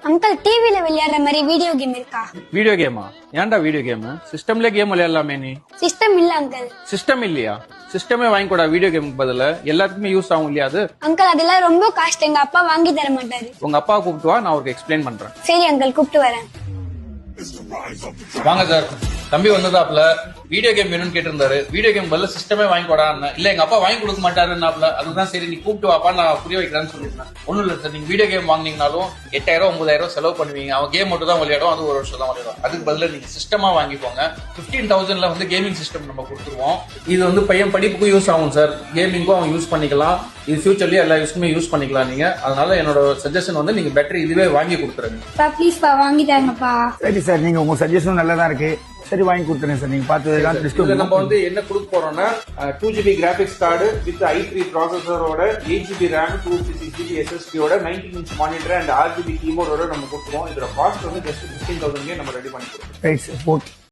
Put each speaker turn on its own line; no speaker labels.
Uncle டிவில விளையாடுற மாதிரி வீடியோ கேம் இருக்கா?
வீடியோ கேமா? ஏன்டா வீடியோ கேம்? சிஸ்டம்ல கேம் விளையாடலாமே நீ.
சிஸ்டம் இல்ல அங்கிள்.
சிஸ்டம் இல்லையா? சிஸ்டமே வாங்கி கூட வீடியோ கேமுக்கு பதிலா எல்லாத்துக்குமே யூஸ் ஆகும் இல்லையா அது?
அங்கிள் அதெல்லாம் ரொம்ப காஸ்ட், எங்க அப்பா வாங்கி தர மாட்டாரு.
உங்க அப்பா கூப்பிட்டு வா, நான் அவருக்கு எக்ஸ்பிளைன் பண்றேன்.
சரி அங்கிள், கூப்பிட்டு வரேன்.
வாங்க சார். தம்பி வந்ததாப்ல வீடியோ கேம் வேணும்னு கேட்டிருந்தாரு. வீடியோ கேம் பதில சிஸ்டமே வாங்கி போடான்னு. இல்ல எங்க அப்பா வாங்கி கொடுக்க மாட்டாருன்னாப்ல. அதுதான் சரி நீ கூப்பிட்டு வாப்பா, நான் புரிய வைக்கிறேன்னு சொல்லிருந்தேன். ஒண்ணும் இல்ல சார், நீங்க வீடியோ கேம் வாங்கினீங்கனாலும் 8000 9000 செலவு பண்ணுவீங்க. அவன் கேம் மட்டும் தான் விளையாடும், அது ஒரு வருஷம் தான் விளையாடும். அதுக்கு பதிலா நீங்க சிஸ்டமா வாங்கிக்கோங்க. 15,000ல வந்து கேமிங் சிஸ்டம் நம்ம கொடுத்துருவோம். இது வந்து பையன் படிப்புக்கும் யூஸ் ஆகும் சார், கேமிங்கும் அவன் யூஸ் பண்ணிக்கலாம். இது ஃபியூச்சர்லயே எல்லா யூஸ்க்குமே யூஸ் பண்ணிக்கலாம் நீங்க. அதனால என்னோட சஜஷன் வந்து நீங்க பெட்டர் இதுவே வாங்கி கொடுத்துருங்க.
ப்ளீஸ் பா, வாங்கி தாங்கப்பா.
சரி சார், நீங்க உங்க சஜஷன் நல்லதா இருக்கு. சரி வாங்கி கொடுத்துறேன் சார். நீங்க பார்த்து
நம்ம வந்து என்ன கொடுக்க போறோம்னா 2GB graphics card with i3 ப்ராசஸரோட 8GB RAM 256GB SSD ஓட 19 inch மானிட்டர் அண்ட் RGB கீபோர்டோட நம்ம கொடுத்துருவோம். இதோட காஸ்ட் வந்து ஜஸ்ட் 15,000 நம்ம ரெடி பண்ணி கொடுத்துருவோம்.
Right sir. ஓகே.